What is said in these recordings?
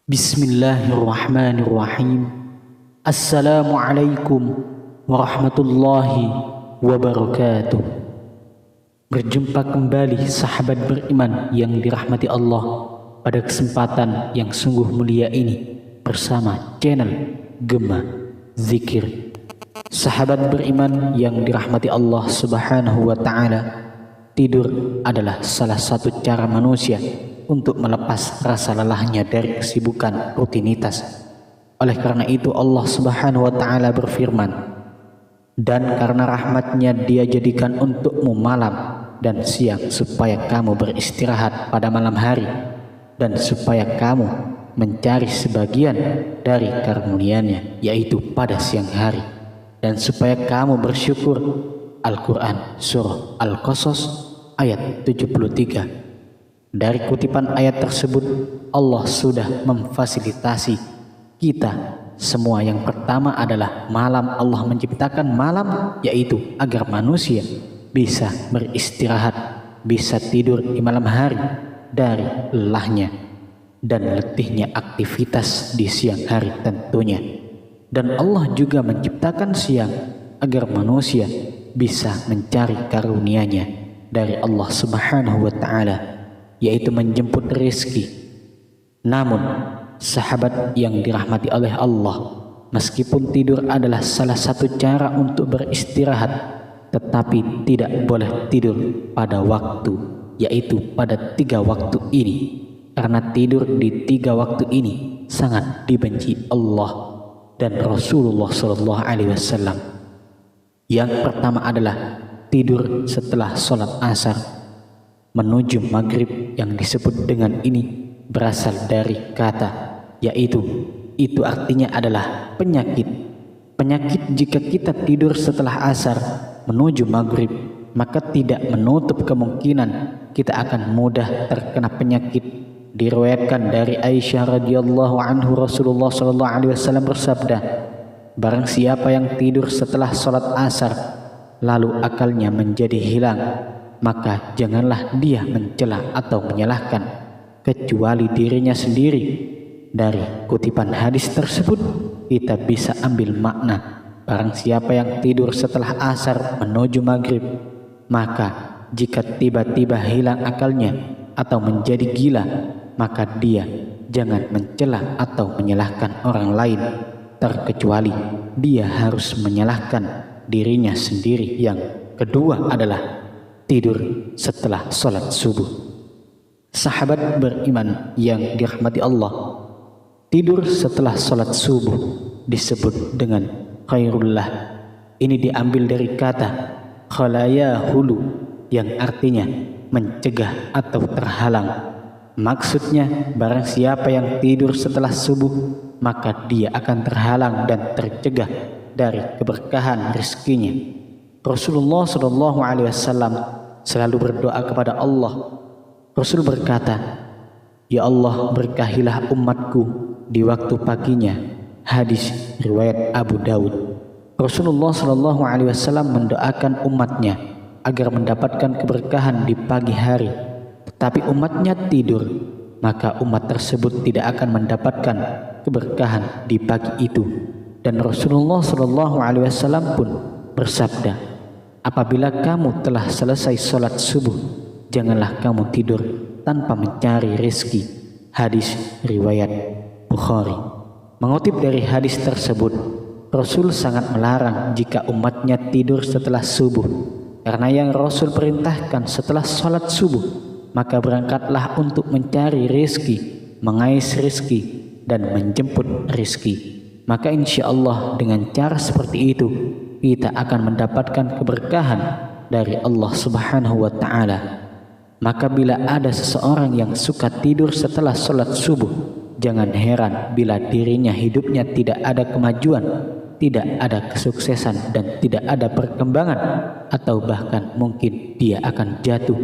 Bismillahirrahmanirrahim. Assalamualaikum warahmatullahi wabarakatuh. Berjumpa kembali sahabat beriman yang dirahmati Allah pada kesempatan yang sungguh mulia ini bersama channel Gema Zikir. Sahabat beriman yang dirahmati Allah Subhanahu wa Ta'ala, tidur adalah salah satu cara manusia untuk melepas rasa lelahnya dari kesibukan rutinitas. Oleh karena itu Allah Subhanahu wa Ta'ala berfirman, dan karena rahmatnya Dia jadikan untukmu malam dan siang supaya kamu beristirahat pada malam hari dan supaya kamu mencari sebagian dari karunia-Nya yaitu pada siang hari, dan supaya kamu bersyukur. Al-Quran Surah Al-Qasas ayat 73. Dari kutipan ayat tersebut, Allah sudah memfasilitasi kita semua. Yang pertama adalah malam. Allah menciptakan malam yaitu agar manusia bisa beristirahat, bisa tidur di malam hari dari lelahnya dan letihnya aktivitas di siang hari tentunya. Dan Allah juga menciptakan siang agar manusia bisa mencari karunia-Nya dari Allah Subhanahu wa Ta'ala, yaitu menjemput rezeki. Namun sahabat yang dirahmati oleh Allah, meskipun tidur adalah salah satu cara untuk beristirahat, tetapi tidak boleh tidur pada waktu, yaitu pada 3 waktu ini, karena tidur di 3 waktu ini sangat dibenci Allah dan Rasulullah SAW. Yang pertama adalah tidur setelah sholat asar menuju maghrib, yang disebut dengan ini berasal dari kata, yaitu itu artinya adalah penyakit. Penyakit jika kita tidur setelah asar menuju maghrib, maka tidak menutup kemungkinan kita akan mudah terkena penyakit. Diriwayatkan dari Aisyah radhiyallahu anhu, Rasulullah SAW bersabda, barang siapa yang tidur setelah sholat asar lalu akalnya menjadi hilang, maka janganlah dia mencela atau menyalahkan kecuali dirinya sendiri. Dari kutipan hadis tersebut kita bisa ambil makna, barang siapa yang tidur setelah asar menuju maghrib, maka jika tiba-tiba hilang akalnya atau menjadi gila, maka dia jangan mencela atau menyalahkan orang lain, terkecuali dia harus menyalahkan dirinya sendiri. Yang kedua adalah tidur setelah sholat subuh. Sahabat beriman yang dirahmati Allah, tidur setelah sholat subuh disebut dengan khairullah. Ini diambil dari kata khalaya hulu, yang artinya mencegah atau terhalang. Maksudnya barang siapa yang tidur setelah subuh, maka dia akan terhalang dan tercegah dari keberkahan rezekinya. Rasulullah SAW selalu berdoa kepada Allah. Rasul berkata, ya Allah, berkahilah umatku di waktu paginya. Hadis riwayat Abu Daud. Rasulullah SAW mendoakan umatnya agar mendapatkan keberkahan di pagi hari, tetapi umatnya tidur, maka umat tersebut tidak akan mendapatkan keberkahan di pagi itu. Dan Rasulullah SAW pun bersabda, apabila kamu telah selesai sholat subuh, janganlah kamu tidur tanpa mencari rezeki. Hadis riwayat Bukhari. Mengutip dari hadis tersebut, Rasul sangat melarang jika umatnya tidur setelah subuh, karena yang Rasul perintahkan setelah sholat subuh, maka berangkatlah untuk mencari rezeki, mengais rezeki, dan menjemput rezeki. Maka insya Allah dengan cara seperti itu kita akan mendapatkan keberkahan dari Allah Subhanahu wa Ta'ala. Maka bila ada seseorang yang suka tidur setelah sholat subuh, jangan heran bila dirinya hidupnya tidak ada kemajuan, tidak ada kesuksesan, dan tidak ada perkembangan, atau bahkan mungkin dia akan jatuh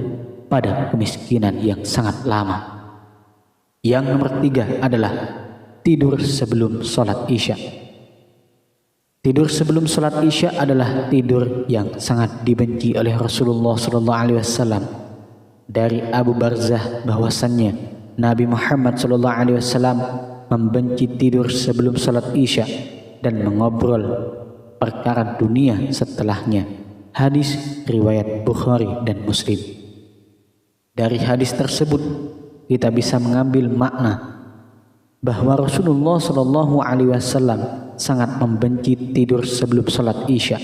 pada kemiskinan yang sangat lama. Yang nomor 3 adalah tidur sebelum sholat isya. Tidur sebelum sholat Isya adalah tidur yang sangat dibenci oleh Rasulullah SAW. Dari Abu Barzah bahwasannya Nabi Muhammad SAW membenci tidur sebelum sholat Isya dan mengobrol perkara dunia setelahnya. Hadis riwayat Bukhari dan Muslim. Dari hadis tersebut kita bisa mengambil makna bahwa Rasulullah SAW sangat membenci tidur sebelum sholat Isya,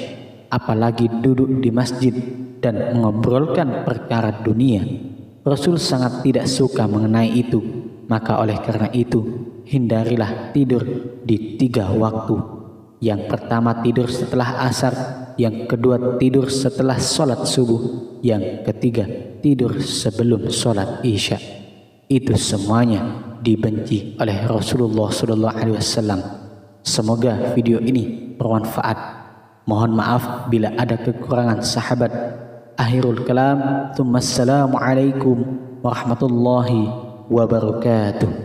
apalagi duduk di masjid dan mengobrolkan perkara dunia. Rasul sangat tidak suka mengenai itu. Maka oleh karena itu, hindarilah tidur di 3 waktu. Yang pertama tidur setelah asar, yang kedua tidur setelah sholat subuh, yang ketiga tidur sebelum sholat Isya. Itu semuanya dibenci oleh Rasulullah SAW. Semoga video ini bermanfaat. Mohon maaf bila ada kekurangan sahabat. Akhirul kalam, Assalamualaikum warahmatullahi wabarakatuh.